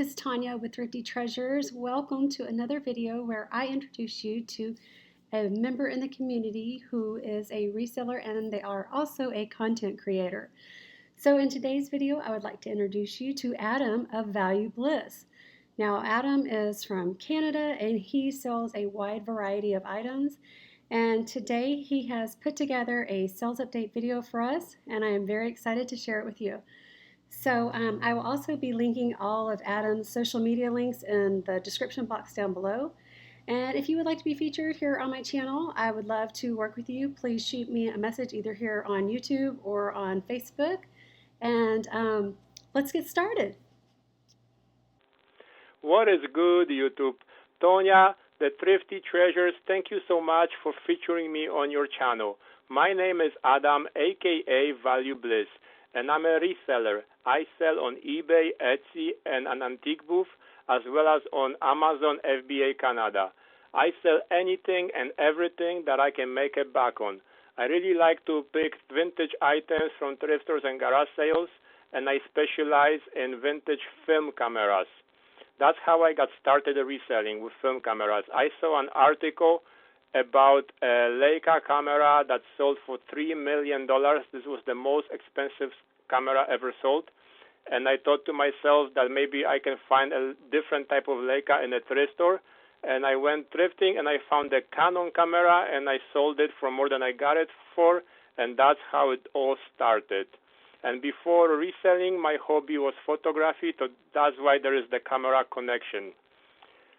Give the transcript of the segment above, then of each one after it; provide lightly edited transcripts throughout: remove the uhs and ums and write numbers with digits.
is Tonya with Thrifty Treasures. Welcome to another video where I introduce you to a member in the community who is a reseller and they are also a content creator. So in today's video, I would like to introduce you to Adam of Value Bliss. Now, Adam is from Canada and he sells a wide variety of items. And today he has put together a sales update video for us, and I am very excited to share it with you. So I will also be linking all of Adam's social media links in the description box down below. And if you would like to be featured here on my channel, I would love to work with you. Please shoot me a message either here on YouTube or on Facebook. And let's get started. What is good, YouTube? Tonya, the Thrifty Treasures, thank you so much for featuring me on your channel. My name is Adam, aka Value Bliss, and I'm a reseller. I sell on eBay, Etsy, and an antique booth, as well as on Amazon FBA Canada. I sell anything and everything that I can make a buck on. I really like to pick vintage items from thrift stores and garage sales, and I specialize in vintage film cameras. That's how I got started reselling with film cameras. I saw an article about a Leica camera that sold for $3 million. This was the most expensive camera ever sold. And I thought to myself that maybe I can find a different type of Leica in a thrift store. And I went thrifting and I found a Canon camera and I sold it for more than I got it for. And that's how it all started. And before reselling, my hobby was photography, so that's why there is the camera connection.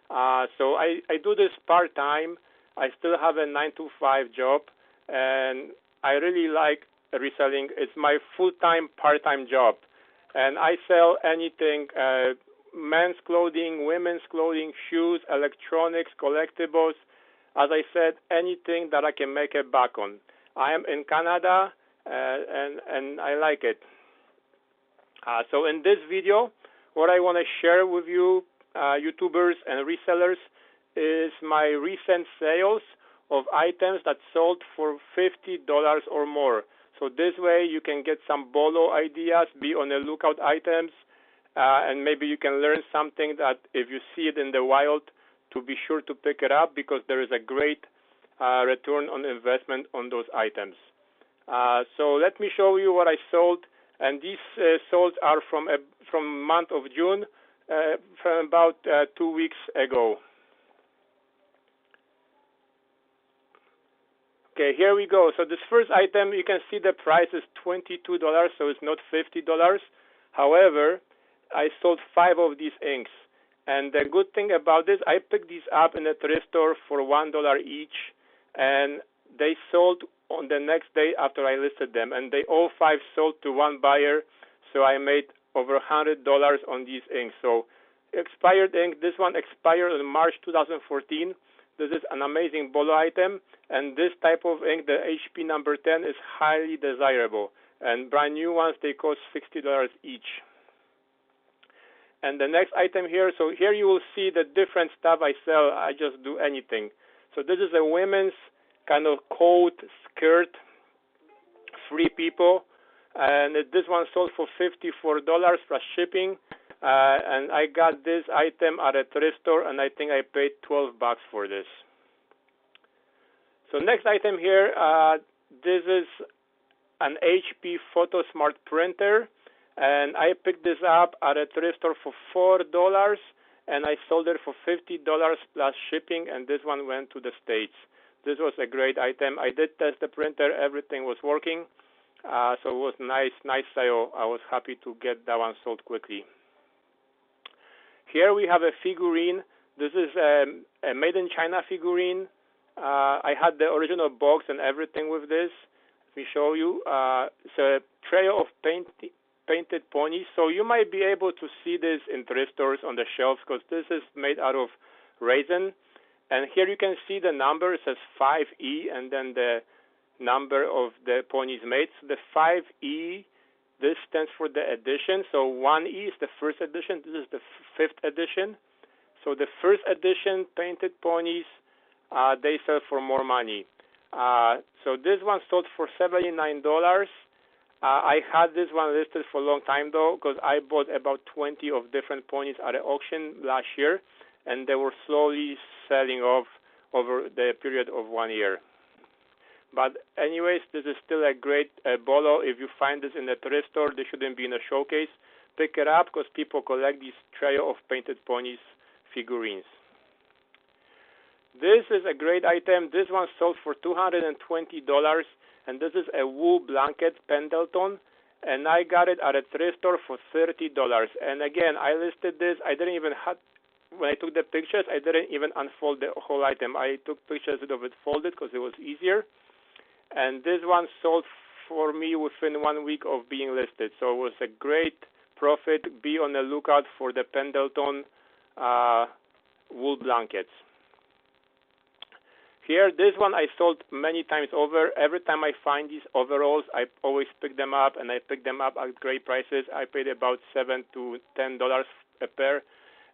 So I do this part-time. I still have a 9-to-5 job, and I really like reselling. It's my full-time, part-time job. And I sell anything, men's clothing, women's clothing, shoes, electronics, collectibles. As I said, anything that I can make a buck on. I am in Canada, and I like it. So in this video, what I want to share with you, YouTubers and resellers, is my recent sales of items that sold for $50 or more. So this way you can get some bolo ideas, be on the lookout items, and maybe you can learn something that if you see it in the wild, to be sure to pick it up because there is a great return on investment on those items. So let me show you what I sold, and these solds are from month of June, from about 2 weeks ago. Okay, here we go. So this first item, you can see the price is $22, so it's not $50. However, I sold 5 of these inks. And the good thing about this, I picked these up in a thrift store for $1 each, and they sold on the next day after I listed them. And they all 5 sold to one buyer, so I made over $100 on these inks. So expired ink, this one expired in March 2014. This is an amazing bolo item, and this type of ink, the HP number 10, is highly desirable. And brand new ones, they cost $60 each. And the next item here, so here you will see the different stuff I sell. I just do anything. So this is a women's kind of coat, skirt, free people. And this one sold for $54 plus shipping. And I got this item at a thrift store, and I think I paid $12 for this. So next item here, this is an HP PhotoSmart printer, and I picked this up at a thrift store for $4, and I sold it for $50 plus shipping, and this one went to the States. This was a great item. I did test the printer; everything was working, so it was nice sale. I was happy to get that one sold quickly. Here we have a figurine. This is a made in China figurine. I had the original box and everything with this. Let me show you. It's a trio of painted ponies. So you might be able to see this in thrift stores on the shelves because this is made out of resin. And here you can see the number. It says 5E and then the number of the ponies made. So the 5E, this stands for the edition. So 1E is the first edition. This is the 5th edition. So the first edition painted ponies, they sell for more money. So this one sold for $79. I had this one listed for a long time though, because I bought about 20 of different ponies at an auction last year, and they were slowly selling off over the period of 1 year. But anyways, this is still a great bolo. If you find this in a thrift store, this shouldn't be in a showcase. Pick it up because people collect these trio of painted ponies figurines. This is a great item. This one sold for $220, and this is a wool blanket Pendleton, and I got it at a thrift store for $30. And again, I listed this. I didn't even have, when I took the pictures, I didn't even unfold the whole item. I took pictures of it folded because it was easier. And this one sold for me within 1 week of being listed. So it was a great profit. Be on the lookout for the Pendleton wool blankets. Here, this one I sold many times over. Every time I find these overalls, I always pick them up, and I pick them up at great prices. I paid about $7 to $10 a pair.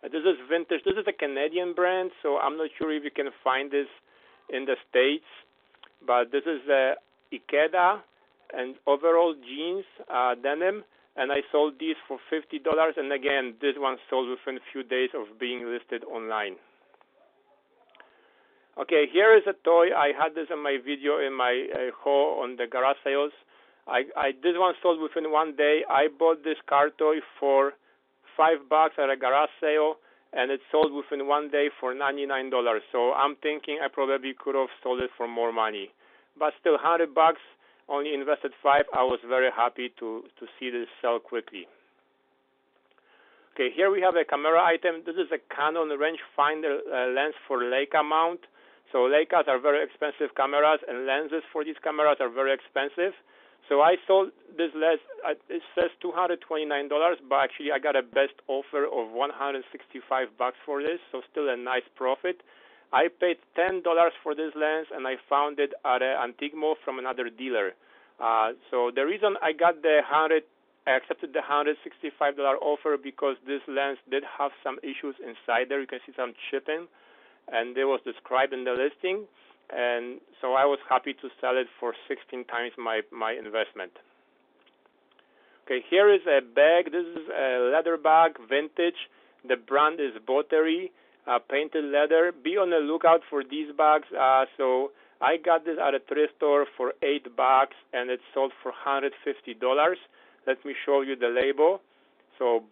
This is vintage. This is a Canadian brand, so I'm not sure if you can find this in the States. But this is Ikeda and overall jeans, denim, and I sold these for $50. And again, this one sold within a few days of being listed online. Okay, here is a toy. I had this in my video in my haul on the garage sales. This one sold within 1 day. I bought this car toy for $5 at a garage sale, and it sold within 1 day for $99. So I'm thinking I probably could have sold it for more money. But still, $100, only invested $5. I was very happy to see this sell quickly. Okay, here we have a camera item. This is a Canon rangefinder lens for Leica mount. So Leicas are very expensive cameras, and lenses for these cameras are very expensive. So I sold this lens. It says $229, but actually I got a best offer of $165 for this, so still a nice profit. I paid $10 for this lens, and I found it at an antique mall from another dealer. So the reason I got I accepted the $165 offer because this lens did have some issues inside there. You can see some chipping, and it was described in the listing, and so I was happy to sell it for 16 times my investment. Okay, here is a bag. This is a leather bag, vintage. The brand is Bottery, painted leather. Be on the lookout for these bags. So I got this at a thrift store for $8, and it sold for $150. Let me show you the label. So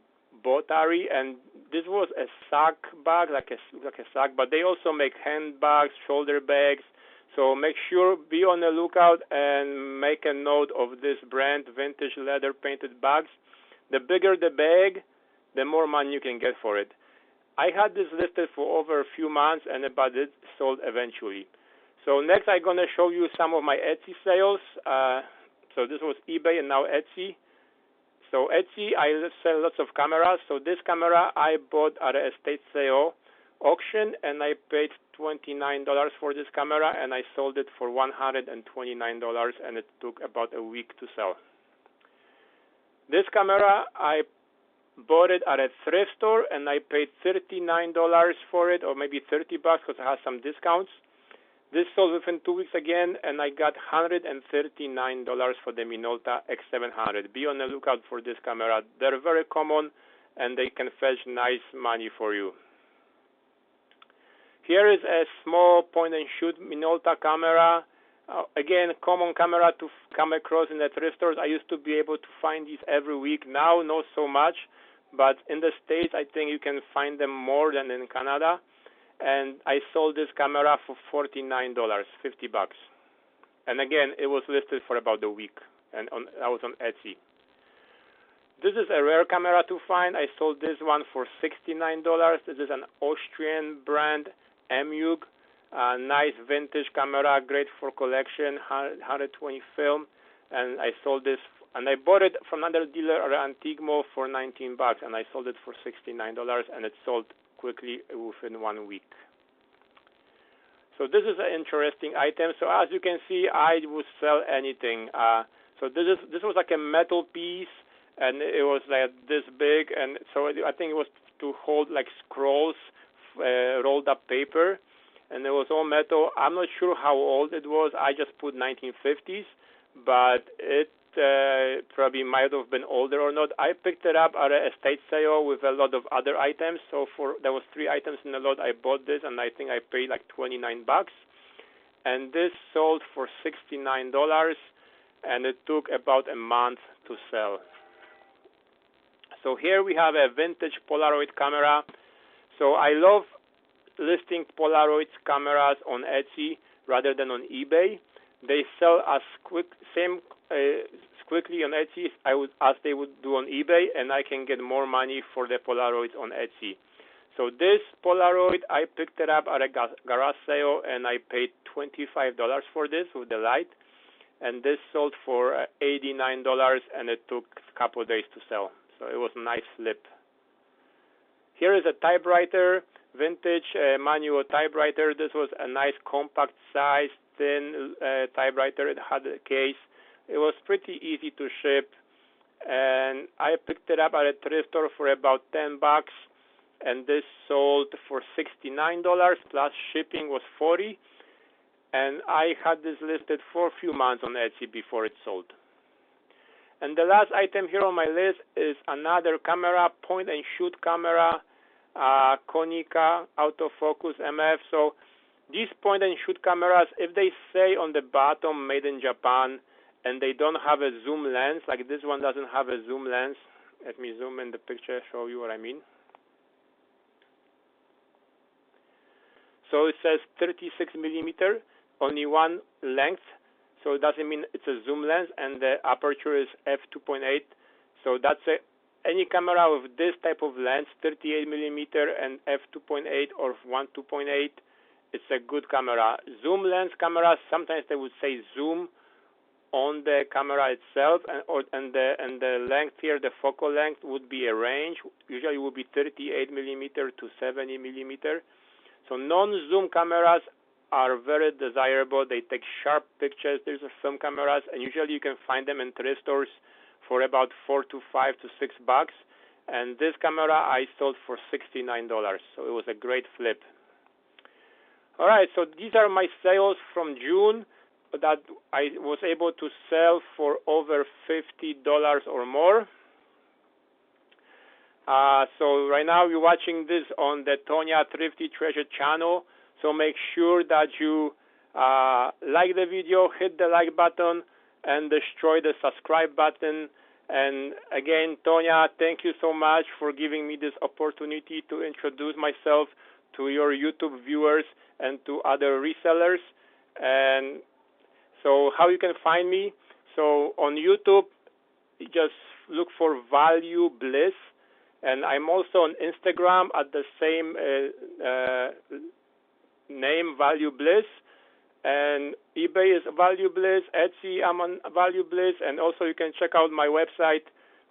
Bottery, and this was a sack bag, like a sack, but they also make handbags, shoulder bags. So make sure, be on the lookout and make a note of this brand, vintage leather painted bags. The bigger the bag, the more money you can get for it. I had this listed for over a few months, but it sold eventually. So next I'm going to show you some of my Etsy sales. So this was eBay and now Etsy. So Etsy, I sell lots of cameras. So this camera I bought at an estate sale auction, and I paid $29 for this camera, and I sold it for $129, and it took about a week to sell. This camera, I bought it at a thrift store, and I paid $39 for it, or maybe $30 because it has some discounts. This sold within 2 weeks again, and I got $139 for the Minolta X700. Be on the lookout for this camera. They're very common, and they can fetch nice money for you. Here is a small point-and-shoot Minolta camera. Again, common camera to come across in the thrift stores. I used to be able to find these every week. Now, not so much, but in the States, I think you can find them more than in Canada. And I sold this camera for $49, $50. And again, it was listed for about a week, and I was on Etsy. This is a rare camera to find. I sold this one for $69. This is an Austrian brand, Emug. Nice vintage camera, great for collection, 120 film. And I sold this, and I bought it from another dealer at Antique Mall for $19, and I sold it for $69, and it sold quickly within 1 week. So this is an interesting item. So as you can see, I would sell anything. So this was like a metal piece, and it was like this big, and so I think it was to hold like scrolls, rolled up paper, and it was all metal. I'm not sure how old it was. I just put 1950s, but it probably might have been older or not. I picked it up at an estate sale with a lot of other items. So there was 3 items in the lot. I bought this, and I think I paid like $29. And this sold for $69, and it took about a month to sell. So here we have a vintage Polaroid camera. So I love listing Polaroid cameras on Etsy rather than on eBay. They sell as quickly on Etsy as they would do on eBay, and I can get more money for the Polaroids on Etsy. So this Polaroid, I picked it up at a garage sale, and I paid $25 for this with the light. And this sold for $89, and it took a couple of days to sell. So it was a nice flip. Here is a typewriter, vintage manual typewriter. This was a nice compact size, thin typewriter. It had a case. It was pretty easy to ship, and I picked it up at a thrift store for about $10, and this sold for $69 plus shipping was $40. And I had this listed for a few months on Etsy before it sold. And the last item here on my list is another camera, point-and-shoot camera, Konica autofocus MF. So these point-and-shoot cameras, if they say on the bottom made in Japan and they don't have a zoom lens, like this one doesn't have a zoom lens. Let me zoom in the picture, show you what I mean. So it says 36 millimeter, only one length. So it doesn't mean it's a zoom lens, and the aperture is f2.8. So that's any camera with this type of lens, 38 millimeter and f2.8 or 1.2.8. It's a good camera. Zoom lens cameras, sometimes they would say zoom on the camera itself, and the length here, the focal length would be a range. Usually it would be 38 millimeter to 70 millimeter. So non-zoom cameras are very desirable. They take sharp pictures. These are film cameras, and usually you can find them in thrift stores for about $4 to $5 to $6. And this camera I sold for $69, so it was a great flip. All right, so these are my sales from June that I was able to sell for over $50 or more. So right now you're watching this on the Tonya Thrifty Treasure channel. So make sure that you like the video, hit the like button, and destroy the subscribe button. And again, Tonya, thank you so much for giving me this opportunity to introduce myself to your YouTube viewers and to other resellers. And so how you can find me? So on YouTube, just look for Value Bliss. And I'm also on Instagram at the same name, Value Bliss. And eBay is Value Bliss. Etsy, I'm on Value Bliss. And also you can check out my website,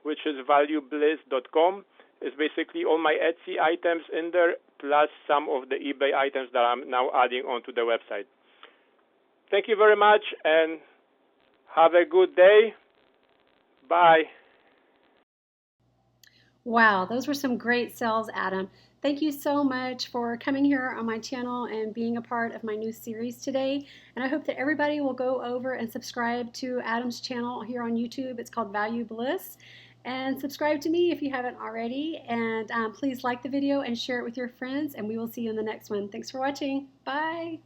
which is valuebliss.com. It's basically all my Etsy items in there, plus some of the eBay items that I'm now adding onto the website. Thank you very much, and have a good day. Bye. Wow, those were some great sales, Adam. Thank you so much for coming here on my channel and being a part of my new series today. And I hope that everybody will go over and subscribe to Adam's channel here on YouTube. It's called Value Bliss. And subscribe to me if you haven't already. And please like the video and share it with your friends. And we will see you in the next one. Thanks for watching. Bye.